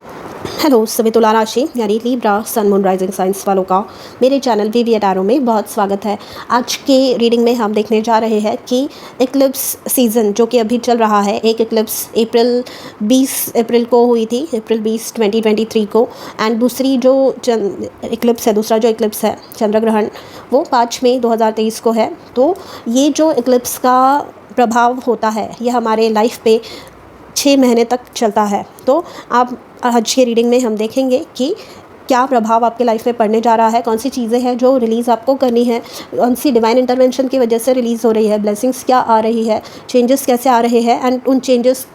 Hello सभी तुला राशि यानी Libra sun moon rising signs वालों का मेरे चैनल वीवी टैरो में बहुत स्वागत है। आज के रीडिंग में हम देखने जा रहे हैं कि एक्लिप्स सीज़न जो कि अभी चल रहा है, एक एक्लिप्स अप्रैल 20 अप्रैल को हुई थी, अप्रैल 20 2023 को। एंड दूसरी जो दूसरा जो एक्लिप्स है चंद्र ग्रहण, वो 5 मई 2023 को है। तो ये जो एक्लिप्स का प्रभाव होता है ये हमारे लाइफ पे 6 महीने तक चलता है। तो आप आज के रीडिंग में हम देखेंगे कि क्या प्रभाव आपके लाइफ में पड़ने जा रहा है, कौन सी चीज़ें हैं जो रिलीज़ आपको करनी है, कौन सी डिवाइन इंटरवेंशन की वजह से रिलीज़ हो रही है, ब्लेसिंग्स क्या आ रही है, चेंजेस कैसे आ रहे हैं एंड उन चेंजेस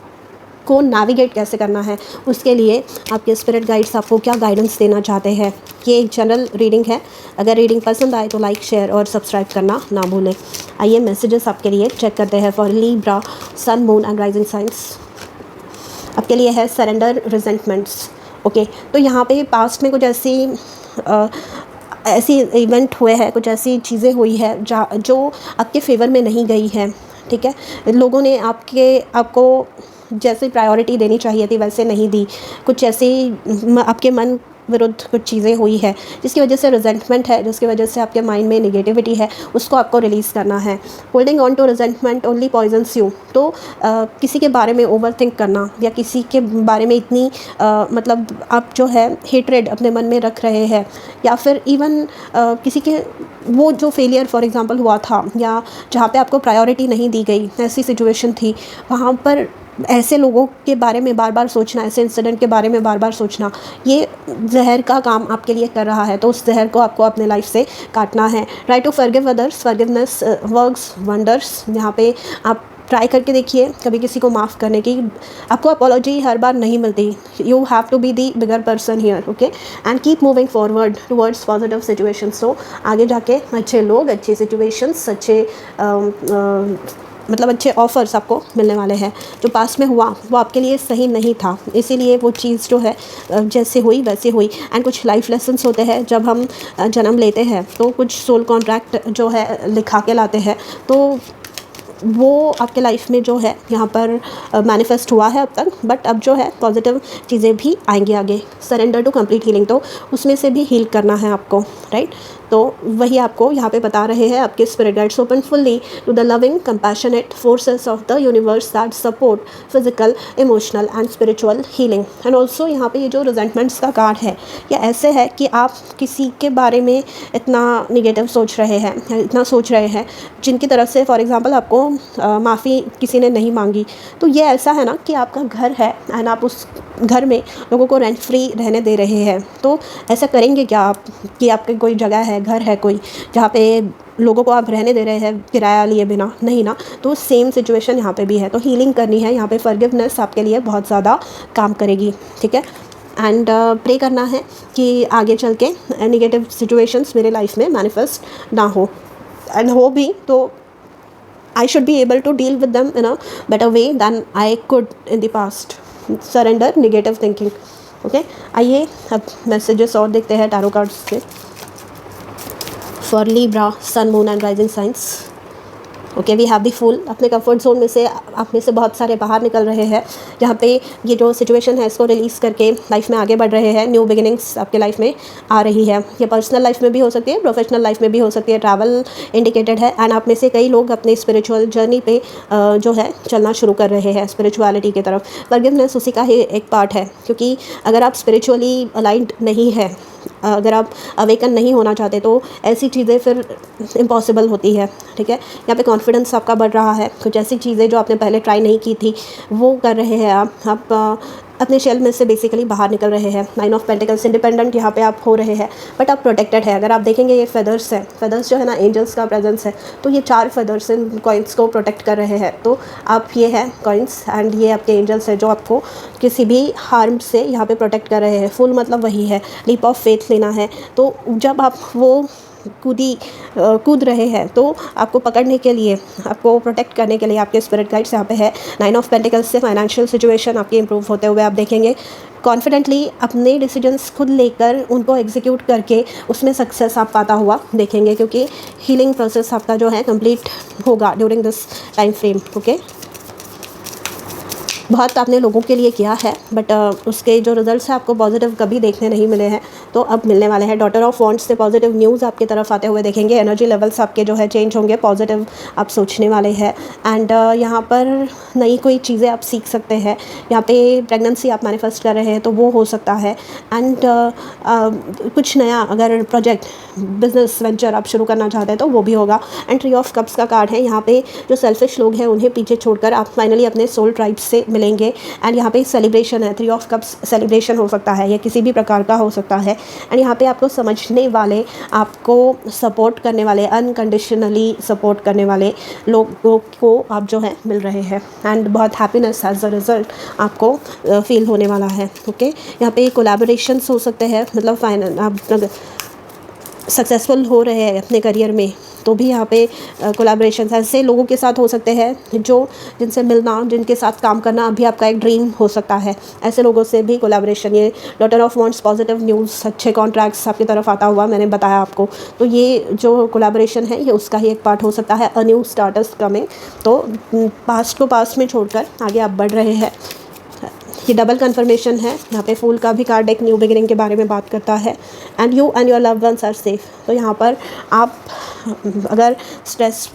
को नेविगेट कैसे करना है, उसके लिए आपके स्पिरिट गाइड्स आपको क्या गाइडेंस देना चाहते हैं। ये एक जनरल रीडिंग है। अगर रीडिंग पसंद आए तो लाइक, शेयर और सब्सक्राइब करना ना भूलें। आइए मैसेजेस आपके लिए चेक करते हैं for Libra sun moon and rising signs. आपके लिए है सरेंडर रिजेंटमेंट्स। ओके, तो यहाँ पे पास्ट में कुछ ऐसी इवेंट हुए हैं, कुछ ऐसी चीज़ें हुई है जो आपके फेवर में नहीं गई है। ठीक है, लोगों ने आपको जैसे प्रायोरिटी देनी चाहिए थी वैसे नहीं दी। कुछ ऐसी आपके मन विरुद्ध कुछ चीज़ें हुई है जिसकी वजह से रिजेंटमेंट है, जिसकी वजह से आपके माइंड में नेगेटिविटी है, उसको आपको रिलीज़ करना है। Holding on to resentment only poisons you. तो किसी के बारे में ओवर थिंक करना या किसी के बारे में इतनी मतलब आप जो है हेट्रेड अपने मन में रख रहे हैं, या फिर इवन किसी के वो जो फेलियर फॉर एग्जांपल हुआ था या जहाँ पे आपको प्रायोरिटी नहीं दी गई, ऐसी सिचुएशन थी, वहाँ पर ऐसे लोगों के बारे में बार बार सोचना, ऐसे इंसिडेंट के बारे में बार बार सोचना, ये जहर का काम आपके लिए कर रहा है। तो उस जहर को आपको अपने लाइफ से काटना है। Try to forgive others, forgiveness works wonders. यहाँ पे आप ट्राई करके देखिए कभी किसी को माफ़ करने की। आपको अपॉलॉजी हर बार नहीं मिलती। You have to be the bigger person here. Okay, and keep moving forward towards positive situations. तो आगे जाके अच्छे लोग, अच्छी सिचुएशंस, अच्छे ऑफ़र्स आपको मिलने वाले हैं। जो पास्ट में हुआ वो आपके लिए सही नहीं था, इसीलिए वो चीज़ जो है जैसे हुई वैसे हुई। एंड कुछ लाइफ लेसन्स होते हैं जब हम जन्म लेते हैं, तो कुछ सोल कॉन्ट्रैक्ट जो है लिखा के लाते हैं, तो वो आपके लाइफ में जो है यहाँ पर मैनिफेस्ट हुआ है अब तक। बट अब जो है पॉजिटिव चीज़ें भी आएंगी आगे। सरेंडर टू कंप्लीट हीलिंग, तो उसमें से भी हील करना है आपको, राइट। तो वही आपको यहाँ पे बता रहे हैं आपके spirit guides. Open fully to the loving compassionate forces of the universe that support physical, emotional and spiritual healing. And also यहाँ पे ये जो रिजेंटमेंट्स का कार्ड है, या ऐसे है कि आप किसी के बारे में इतना निगेटिव सोच रहे हैं या इतना सोच रहे हैं जिनकी तरफ से फॉर एग्जांपल आपको माफ़ी किसी ने नहीं मांगी। तो ये ऐसा है ना कि आपका घर है एंड आप उस घर में लोगों को रेंट फ्री रहने दे रहे हैं। तो ऐसा करेंगे क्या आप कि आपकी कोई जगह है, घर है कोई, जहाँ पे लोगों को आप रहने दे रहे हैं किराया लिए बिना? नहीं ना। तो सेम सिचुएशन यहाँ पे भी है। तो हीलिंग करनी है यहाँ पे। फॉरगिवनेस आपके लिए बहुत ज़्यादा काम करेगी। ठीक है, एंड प्रे करना है कि आगे चल के नेगेटिव सिचुएशंस मेरे लाइफ में मैनिफेस्ट ना हो, एंड हो भी तो I should be able to deal with them in a better way than I could in the past. Surrender negative thinking. Okay, आइए अब मैसेजेस और देखते हैं टैरो कार्ड्स से for Libra sun moon and rising signs. Okay, we have the fool. अपने comfort zone में से आप में से बहुत सारे बाहर निकल रहे हैं, जहाँ पे ये जो सिचुएशन है इसको रिलीज़ करके लाइफ में आगे बढ़ रहे हैं। न्यू बिगिनिंग्स आपके लाइफ में आ रही है। ये पर्सनल लाइफ में भी हो सकती है, प्रोफेशनल लाइफ में भी हो सकती है। ट्रैवल इंडिकेटेड है एंड आप में से कई लोग अपने स्पिरिचुअल जर्नी पे जो है चलना शुरू कर रहे हैं स्पिरिचुअलिटी की तरफ। फॉरगिवनेस उसी का ही एक पार्ट है, क्योंकि अगर आप स्पिरिचुअली अलाइंड नहीं है, अगर आप अवेकन नहीं होना चाहते, तो ऐसी चीज़ें फिर इम्पॉसिबल होती है। ठीक है, यहाँ पे कॉन्फिडेंस आपका बढ़ रहा है। कुछ ऐसी चीज़ें जो आपने पहले ट्राई नहीं की थी वो कर रहे हैं आप अपने शेल में से बेसिकली बाहर निकल रहे हैं। 9 ऑफ पेंटिकल्स, इंडिपेंडेंट यहाँ पे आप हो रहे हैं, बट आप प्रोटेक्टेड है। अगर आप देखेंगे ये फेदर्स है, फेदर्स जो है ना एंजल्स का प्रेजेंस है, तो ये 4 फेदर्स इन कॉइन्स को प्रोटेक्ट कर रहे हैं। तो आप ये है कॉइन्स एंड ये आपके एंजल्स है जो आपको किसी भी हार्म से यहाँ पे प्रोटेक्ट कर रहे हैं। फुल मतलब वही है, लीप ऑफ फेथ लेना है। तो जब आप वो कूद रहे हैं, तो आपको पकड़ने के लिए, आपको प्रोटेक्ट करने के लिए आपके स्पिरिट गाइड्स यहाँ पे है। 9 ऑफ पेंटिकल्स से फाइनेंशियल सिचुएशन आपकी इंप्रूव होते हुए आप देखेंगे। कॉन्फिडेंटली अपने डिसीजंस खुद लेकर उनको एग्जीक्यूट करके उसमें सक्सेस आप पाता हुआ देखेंगे, क्योंकि हीलिंग प्रोसेस आपका जो है कंप्लीट होगा during this time frame. Okay, बहुत आपने लोगों के लिए किया है, बट उसके जो रिजल्ट्स हैं आपको पॉजिटिव कभी देखने नहीं मिले हैं, तो अब मिलने वाले हैं। डॉटर ऑफ वॉन्ड्स से पॉजिटिव न्यूज़ आपकी तरफ आते हुए देखेंगे। एनर्जी लेवल्स आपके जो है चेंज होंगे, पॉजिटिव आप सोचने वाले हैं। एंड यहाँ पर नई कोई चीज़ें आप सीख सकते हैं। यहाँ पे प्रेगनेंसी आप मैनिफेस्ट कर रहे हैं तो वो हो सकता है। एंड कुछ नया अगर प्रोजेक्ट, बिजनेस वेंचर आप शुरू करना चाहते हैं तो वो भी होगा। एंड ट्री ऑफ कप्स का कार्ड है। यहाँ पे जो सेल्फिश लोग हैं उन्हें पीछे छोड़कर आप फाइनली अपने सोल ट्राइब से मिलेंगे। एंड यहाँ पे सेलिब्रेशन है। थ्री ऑफ कप्स सेलिब्रेशन हो सकता है या किसी भी प्रकार का हो सकता है। एंड यहाँ पे आपको समझने वाले, आपको सपोर्ट करने वाले, अनकंडीशनली सपोर्ट करने वाले लोगों को आप जो है मिल रहे हैं। एंड बहुत हैप्पीनेस एज अ रिज़ल्ट आपको फील होने वाला है। ओके, यहाँ पे कोलैबोरेशंस हो सकते हैं, मतलब फाइनल आप सक्सेसफुल हो रहे हैं अपने करियर में तो भी यहाँ पे कोलैबोरेशंस ऐसे लोगों के साथ हो सकते हैं जो जिनसे मिलना, जिनके साथ काम करना अभी आपका एक ड्रीम हो सकता है। ऐसे लोगों से भी कोलैबोरेशन। ये daughter of wands positive news, अच्छे कॉन्ट्रैक्ट्स आपकी तरफ आता हुआ मैंने बताया आपको। तो ये जो कोलैबोरेशन है ये उसका ही एक पार्ट हो सकता है। A new starters coming. तो पास्ट को पास्ट में छोड़कर आगे आप बढ़ रहे हैं। ये डबल कन्फर्मेशन है। यहाँ पे फूल का भी कार्ड एक न्यू बिगिनिंग के बारे में बात करता है। And you and your loved ones are safe. तो यहाँ पर आप अगर स्ट्रेस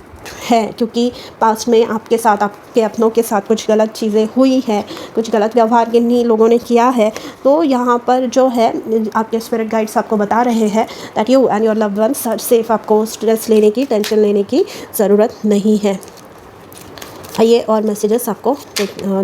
है क्योंकि पास्ट में आपके साथ, आपके अपनों के साथ कुछ गलत चीज़ें हुई है, कुछ गलत व्यवहार किन्हीं लोगों ने किया है, तो यहाँ पर जो है आपके स्पिरिट गाइड्स आपको बता रहे हैं that you and your loved ones are safe. आपको स्ट्रेस लेने की, टेंशन लेने की ज़रूरत नहीं है। आइए और मैसेजेस आपको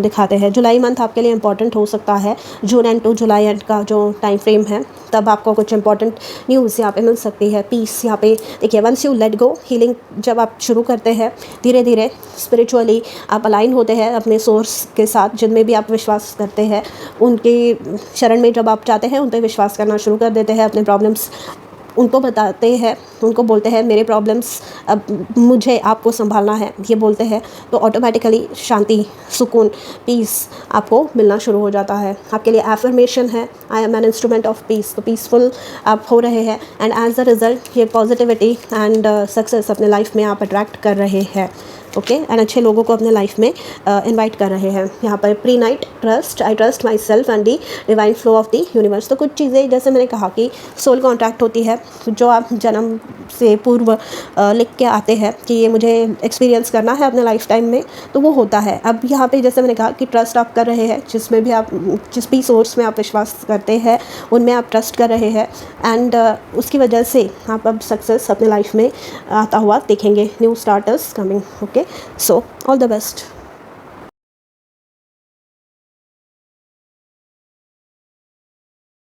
दिखाते हैं। जुलाई मंथ आपके लिए इंपॉर्टेंट हो सकता है। जून एंड टू जुलाई एंड का जो टाइम फ्रेम है तब आपको कुछ इंपॉर्टेंट न्यूज़ यहाँ पे मिल सकती है। पीस यहाँ पे देखिए, once you let go, healing जब आप शुरू करते हैं धीरे धीरे स्पिरिचुअली आप अलाइन होते हैं अपने सोर्स के साथ, जिनमें भी आप विश्वास करते हैं उनके शरण में जब आप जाते हैं, उन पर विश्वास करना शुरू कर देते हैं। अपने प्रॉब्लम्स उनको बताते हैं, उनको बोलते हैं मेरे प्रॉब्लम्स अब मुझे आपको संभालना है, ये बोलते हैं, तो ऑटोमेटिकली शांति, सुकून, पीस आपको मिलना शुरू हो जाता है। आपके लिए एफर्मेशन है, I am an instrument of peace. तो पीसफुल आप हो रहे हैं एंड एज अ रिज़ल्ट ये पॉजिटिविटी एंड सक्सेस अपने लाइफ में आप अट्रैक्ट कर रहे हैं। ओके, एंड अच्छे लोगों को अपने लाइफ में इनवाइट कर रहे हैं। यहाँ पर pre night trust, I trust my self and the divine flow of the universe. तो कुछ चीज़ें जैसे मैंने कहा कि सोल कॉन्ट्रैक्ट होती है जो आप जन्म से पूर्व लिख के आते हैं कि ये मुझे एक्सपीरियंस करना है अपने लाइफ टाइम में, तो वो होता है। अब यहाँ पे जैसे मैंने कहा कि ट्रस्ट आप कर रहे हैं, जिसमें भी आप, जिस भी सोर्स में आप विश्वास करते हैं उनमें आप ट्रस्ट कर रहे हैं। एंड उसकी वजह से आप अब सक्सेस अपने लाइफ में आता हुआ देखेंगे। New starters coming. Okay, so all the best.